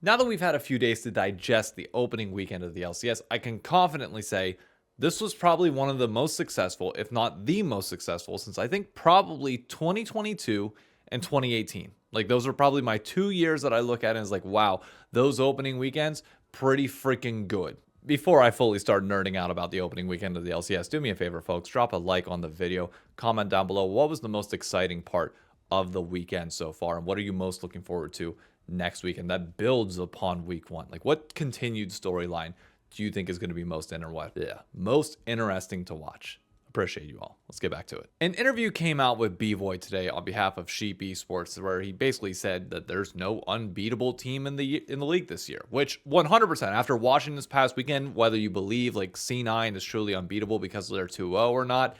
Now that we've had a few days to digest the opening weekend of the LCS, I can confidently say this was probably one of the most successful, if not the most successful, since I think probably 2022 and 2018. Like, those are probably my 2 years that I look at and is like, wow, those opening weekends, pretty freaking good. Before I fully start nerding out about the opening weekend of the LCS, do me a favor, folks, drop a like on the video, comment down below what was the most exciting part of the weekend so far, and what are you most looking forward to next weekend that builds upon week one? Like, what continued storyline do you think is going to be most most interesting to watch? Appreciate you all. Let's get back to it. An interview came out with B-Void today on behalf of Sheep Esports, where he basically said that there's no unbeatable team in the league this year, which 100%, after watching this past weekend, whether you believe like C9 is truly unbeatable because they're 2-0 or not,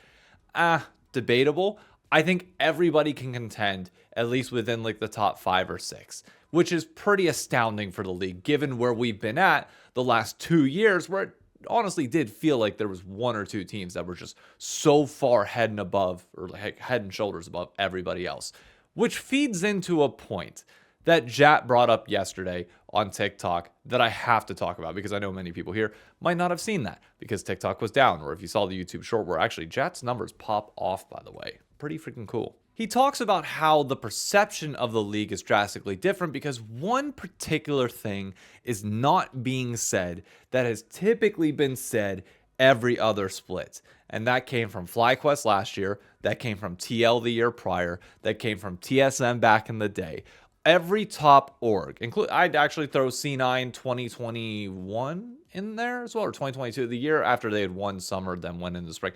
debatable. I think everybody can contend at least within like the top 5 or 6, which is pretty astounding for the league given where we've been at the last 2 years, where it honestly did feel like there was 1 or 2 teams that were just so far head and above, or like head and shoulders above everybody else, which feeds into a point that Jat brought up yesterday on TikTok that I have to talk about, because I know many people here might not have seen that because TikTok was down, or if you saw the YouTube short where actually Jat's numbers pop off, by the way. Pretty freaking cool. He talks about how the perception of the league is drastically different because one particular thing is not being said that has typically been said every other split. And that came from FlyQuest last year, that came from TL the year prior, that came from TSM back in the day. Every top org, I'd actually throw C9 2021 in there as well, or 2022, the year after they had won summer, then went into spring.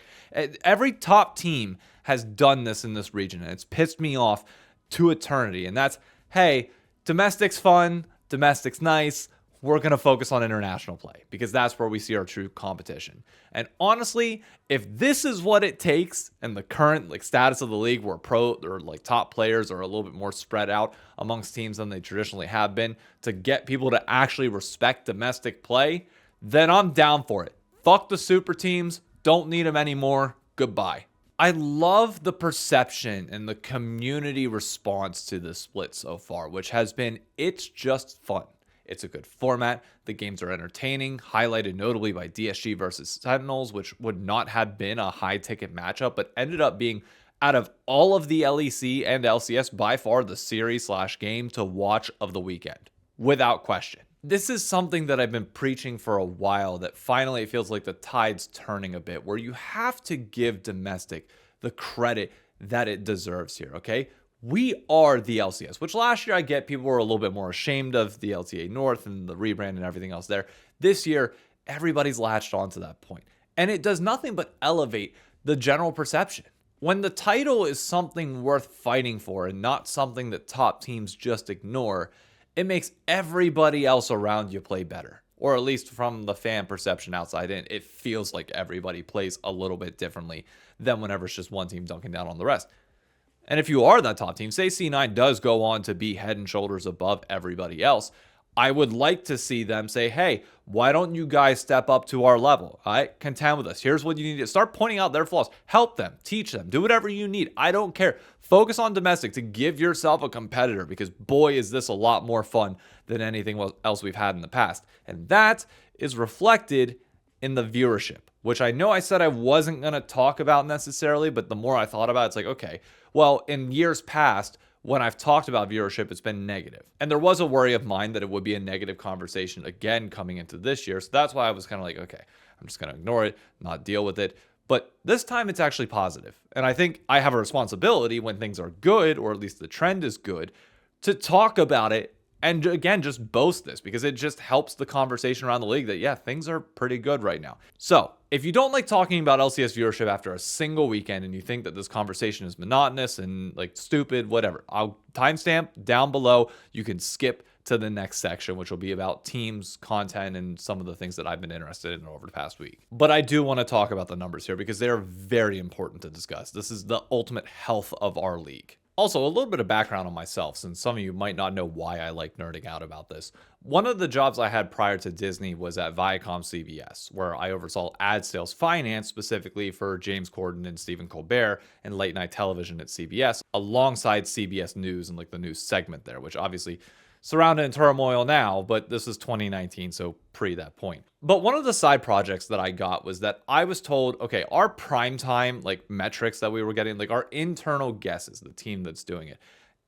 Every top team has done this in this region, and it's pissed me off to eternity. And that's, hey, domestic's fun, domestic's nice, we're going to focus on international play because that's where we see our true competition. And honestly, if this is what it takes and the current like status of the league where pro or like top players are a little bit more spread out amongst teams than they traditionally have been to get people to actually respect domestic play, then I'm down for it. Fuck the super teams. Don't need them anymore. Goodbye. I love the perception and the community response to this split so far, which has been, it's just fun. It's a good format. The games are entertaining, highlighted notably by DSG versus Sentinels, which would not have been a high-ticket matchup, but ended up being, out of all of the LEC and LCS, by far the series/game to watch of the weekend, without question. This is something that I've been preaching for a while, that finally it feels like the tide's turning a bit, where you have to give domestic the credit that it deserves here, okay? We are the LCS, which last year I get people were a little bit more ashamed of the LTA North and the rebrand and everything else there. This year, everybody's latched onto that point, and it does nothing but elevate the general perception. When the title is something worth fighting for and not something that top teams just ignore, it makes everybody else around you play better. Or at least from the fan perception outside in, it feels like everybody plays a little bit differently than whenever it's just one team dunking down on the rest. And if you are that top team, say C9 does go on to be head and shoulders above everybody else, I would like to see them say, hey, why don't you guys step up to our level? All right, contend with us. Here's what you need to start pointing out their flaws. Help them, teach them, do whatever you need. I don't care. Focus on domestic to give yourself a competitor, because boy, is this a lot more fun than anything else we've had in the past. And that is reflected in the viewership, which I know I said I wasn't going to talk about necessarily, but the more I thought about it, it's like, okay, well, in years past, when I've talked about viewership, it's been negative. And there was a worry of mine that it would be a negative conversation again coming into this year. So that's why I was kind of like, okay, I'm just going to ignore it, not deal with it. But this time it's actually positive. And I think I have a responsibility when things are good, or at least the trend is good, to talk about it. And again, just boast this, because it just helps the conversation around the league that, yeah, things are pretty good right now. So if you don't like talking about LCS viewership after a single weekend and you think that this conversation is monotonous and like stupid, whatever, I'll timestamp down below. You can skip to the next section, which will be about teams, content, and some of the things that I've been interested in over the past week. But I do want to talk about the numbers here because they're very important to discuss. This is the ultimate health of our league. Also, a little bit of background on myself, since some of you might not know why I like nerding out about this. One of the jobs I had prior to Disney was at Viacom CBS, where I oversaw ad sales finance specifically for James Corden and Stephen Colbert and late night television at CBS, alongside CBS News and like the news segment there, which obviously surrounded in turmoil now, but this is 2019, so pre that point. But one of the side projects that I got was that I was told, okay, our primetime like metrics that we were getting, like our internal guesses, the team that's doing it,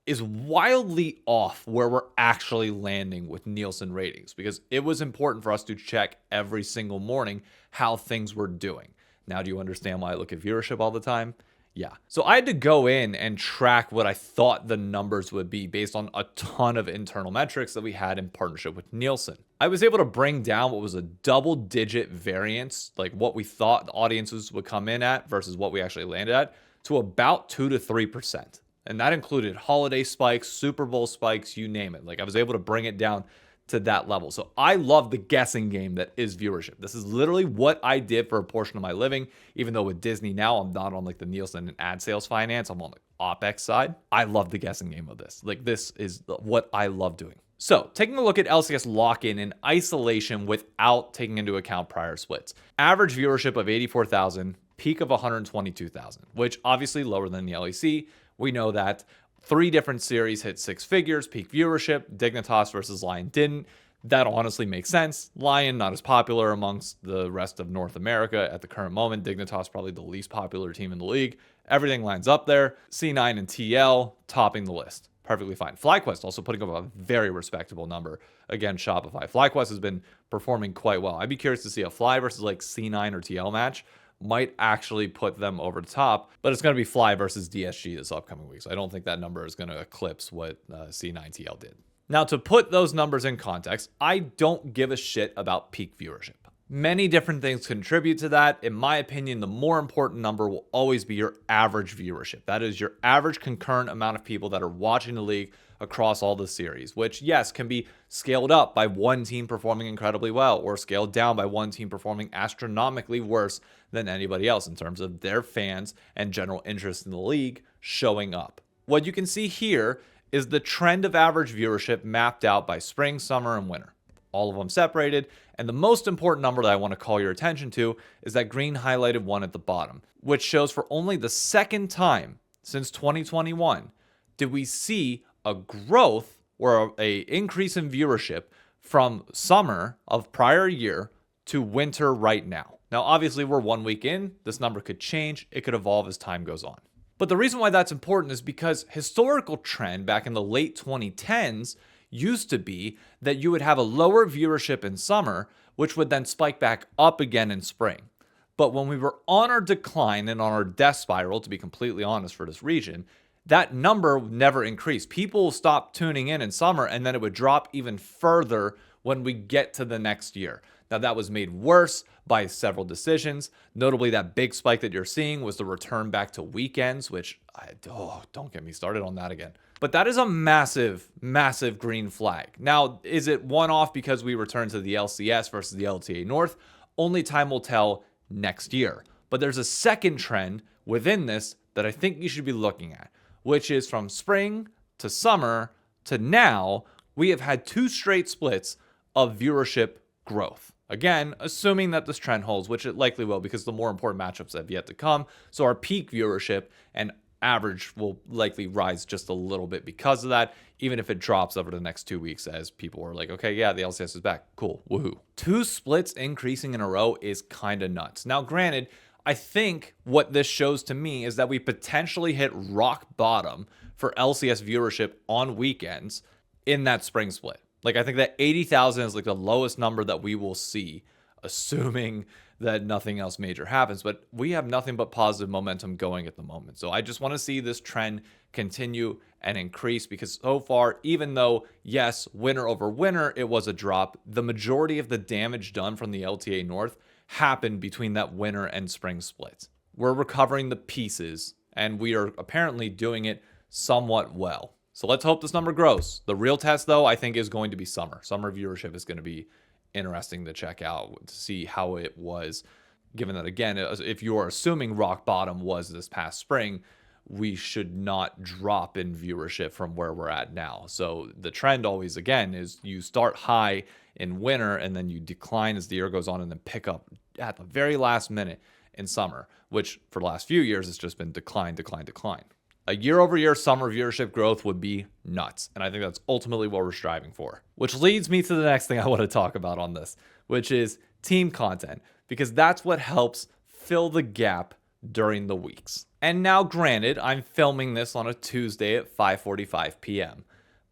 is wildly off where we're actually landing with Nielsen ratings, because it was important for us to check every single morning how things were doing. Now, do you understand why I look at viewership all the time? Yeah. So I had to go in and track what I thought the numbers would be based on a ton of internal metrics that we had in partnership with Nielsen. I was able to bring down what was a double-digit variance, like what we thought the audiences would come in at versus what we actually landed at, to about 2 to 3%. And that included holiday spikes, Super Bowl spikes, you name it. Like, I was able to bring it down to that level. So I love the guessing game that is viewership. This is literally what I did for a portion of my living, even though with Disney now, I'm not on like the Nielsen and ad sales finance. I'm on the OpEx side. I love the guessing game of this. Like, this is what I love doing. So taking a look at LCS lock-in in isolation without taking into account prior splits. Average viewership of 84,000, peak of 122,000, which obviously lower than the LEC. We know that 3 different series hit 6 figures, peak viewership. Dignitas versus Lion didn't. That honestly makes sense. Lion not as popular amongst the rest of North America at the current moment. Dignitas probably the least popular team in the league. Everything lines up there. C9 and TL topping the list. Perfectly fine. FlyQuest also putting up a very respectable number. Again, Shopify. FlyQuest has been performing quite well. I'd be curious to see a Fly versus like C9 or TL match. Might actually put them over the top, but it's going to be Fly versus DSG this upcoming week. So I don't think that number is going to eclipse what C9TL did. Now, to put those numbers in context, I don't give a shit about peak viewership. Many different things contribute to that. In my opinion, the more important number will always be your average viewership. That is your average concurrent amount of people that are watching the league across all the series, which, yes, can be scaled up by one team performing incredibly well or scaled down by one team performing astronomically worse than anybody else in terms of their fans and general interest in the league showing up. What you can see here is the trend of average viewership mapped out by spring, summer, and winter. All of them separated. And the most important number that I want to call your attention to is that green highlighted one at the bottom, which shows for only the second time since 2021 did we see a growth or a increase in viewership from summer of prior year to winter right now. Now, obviously, we're 1 week in. This number could change. It could evolve as time goes on. But the reason why that's important is because historical trend back in the late 2010s used to be that you would have a lower viewership in summer, which would then spike back up again in spring. But when we were on our decline and on our death spiral, to be completely honest for this region, that number never increased. People stopped tuning in summer, and then it would drop even further when we get to the next year. Now, that was made worse by several decisions. Notably, that big spike that you're seeing was the return back to weekends, which, don't get me started on that again. But that is a massive, massive green flag. Now, is it one-off because we return to the LCS versus the LTA North? Only time will tell next year. But there's a second trend within this that I think you should be looking at, which is from spring to summer to now, we have had 2 straight splits of viewership growth. Again, assuming that this trend holds, which it likely will because the more important matchups have yet to come. So our peak viewership and average will likely rise just a little bit because of that, even if it drops over the next 2 weeks as people are like, okay, yeah, the LCS is back. Cool. Woohoo. 2 splits increasing in a row is kind of nuts. Now, granted, I think what this shows to me is that we potentially hit rock bottom for LCS viewership on weekends in that spring split. Like, I think that 80,000 is like the lowest number that we will see, assuming that nothing else major happens. But we have nothing but positive momentum going at the moment. So I just want to see this trend continue and increase because so far, even though, yes, winter over winter, it was a drop, the majority of the damage done from the LTA North happened between that winter and spring split. We're recovering the pieces, and we are apparently doing it somewhat well. So let's hope this number grows. The real test, though, I think is going to be summer. Summer viewership is going to be interesting to check out, to see how it was, given that, again, if you're assuming rock bottom was this past spring, we should not drop in viewership from where we're at now. So the trend always, again, is you start high in winter and then you decline as the year goes on and then pick up at the very last minute in summer, which for the last few years has just been decline, decline, decline. A year-over-year summer viewership growth would be nuts. And I think that's ultimately what we're striving for. Which leads me to the next thing I want to talk about on this, which is team content, because that's what helps fill the gap during the weeks. And now, granted, I'm filming this on a Tuesday at 5:45 p.m.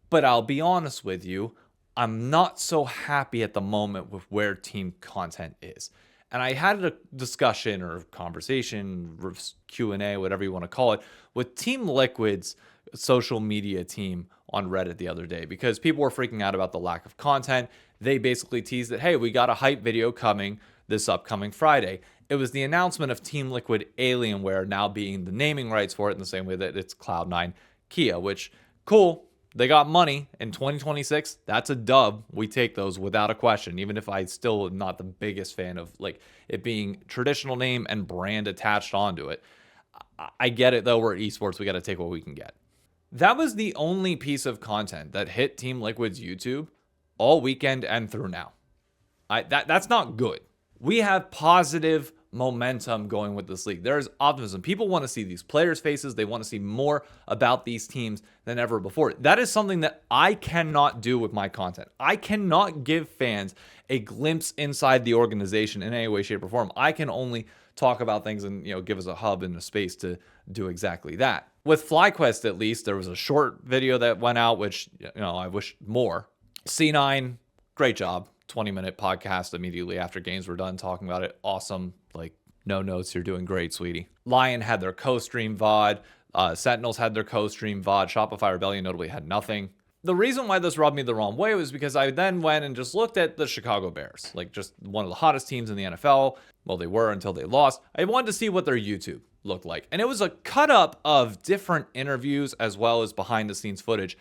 But I'll be honest with you, I'm not so happy at the moment with where team content is. And I had a discussion or conversation, Q&A, whatever you want to call it, with Team Liquid's social media team on Reddit the other day, because people were freaking out about the lack of content. They basically teased that, hey, we got a hype video coming this upcoming Friday. It was the announcement of Team Liquid Alienware now being the naming rights for it in the same way that it's Cloud9 Kia, which, cool. They got money in 2026. That's a dub. We take those without a question, even if I still am not the biggest fan of like it being traditional name and brand attached onto it. I get it though. We're esports. We got to take what we can get. That was the only piece of content that hit Team Liquid's YouTube all weekend and through now. That's not good. We have positive momentum going with this league. There's optimism. People want to see these players' faces. They want to see more about these teams than ever before. That is something that I cannot do with my content. I cannot give fans a glimpse inside the organization in any way, shape, or form. I can only talk about things and give us a hub and a space to do exactly that. With FlyQuest, at least, there was a short video that went out, which I wish more. C9, great job. 20-minute podcast immediately after games were done talking about it. Awesome. Like, no notes. You're doing great, sweetie. Lion had their co-stream VOD. Sentinels had their co-stream VOD. Shopify Rebellion notably had nothing. The reason why this rubbed me the wrong way was because I then went and just looked at the Chicago Bears, like just one of the hottest teams in the NFL. Well, they were until they lost. I wanted to see what their YouTube looked like. And it was a cut up of different interviews as well as behind the scenes footage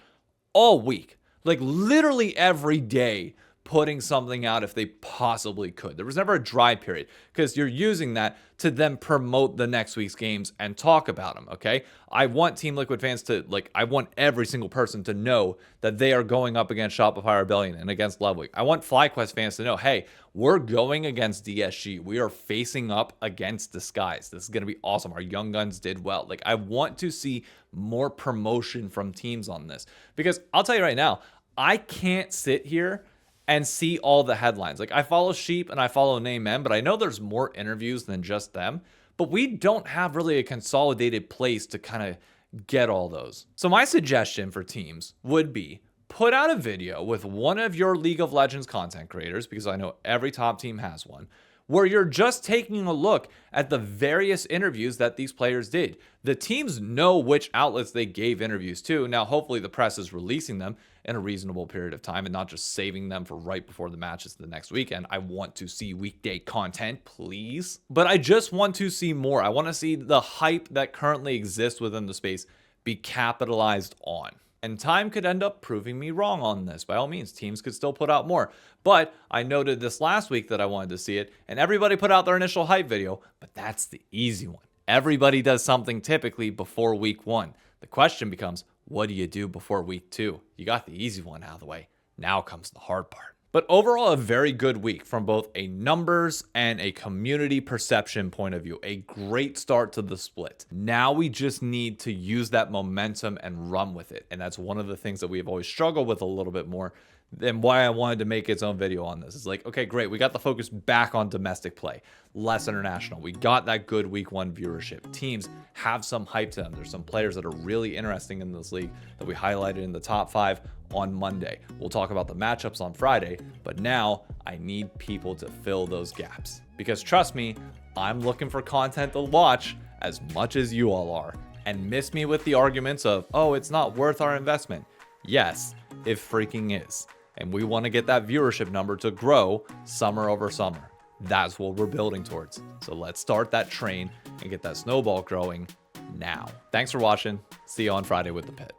all week. Like literally every day, putting something out if they possibly could. There was never a dry period because you're using that to then promote the next week's games and talk about them, okay? I want Team Liquid fans to, I want every single person to know that they are going up against Shopify Rebellion and against Love Week. I want FlyQuest fans to know, hey, we're going against DSG. We are facing up against Disguise. This is going to be awesome. Our young guns did well. I want to see more promotion from teams on this because I'll tell you right now, I can't sit here and see all the headlines. I follow Sheep and I follow Name Men, but I know there's more interviews than just them. But we don't have really a consolidated place to kind of get all those. So my suggestion for teams would be put out a video with one of your League of Legends content creators, because I know every top team has one, where you're just taking a look at the various interviews that these players did. The teams know which outlets they gave interviews to. Now, hopefully the press is releasing them in a reasonable period of time and not just saving them for right before the matches the next weekend. I want to see weekday content, please. But I just want to see more. I want to see the hype that currently exists within the space be capitalized on. And time could end up proving me wrong on this. By all means, teams could still put out more. But I noted this last week that I wanted to see it, and everybody put out their initial hype video, but that's the easy one. Everybody does something typically before week 1. The question becomes, what do you do before week 2? You got the easy one out of the way. Now comes the hard part. But overall, a very good week from both a numbers and a community perception point of view. A great start to the split. Now we just need to use that momentum and run with it. And that's one of the things that we have always struggled with a little bit more, and why I wanted to make its own video on this. It's okay, great. We got the focus back on domestic play, less international. We got that good week 1 viewership. Teams have some hype to them. There's some players that are really interesting in this league that we highlighted in the top 5 on Monday. We'll talk about the matchups on Friday, but now I need people to fill those gaps. Because trust me, I'm looking for content to watch as much as you all are. And miss me with the arguments of, oh, it's not worth our investment. Yes, it freaking is. And we want to get that viewership number to grow summer over summer. That's what we're building towards. So let's start that train and get that snowball growing now. Thanks for watching. See you on Friday with the Pit.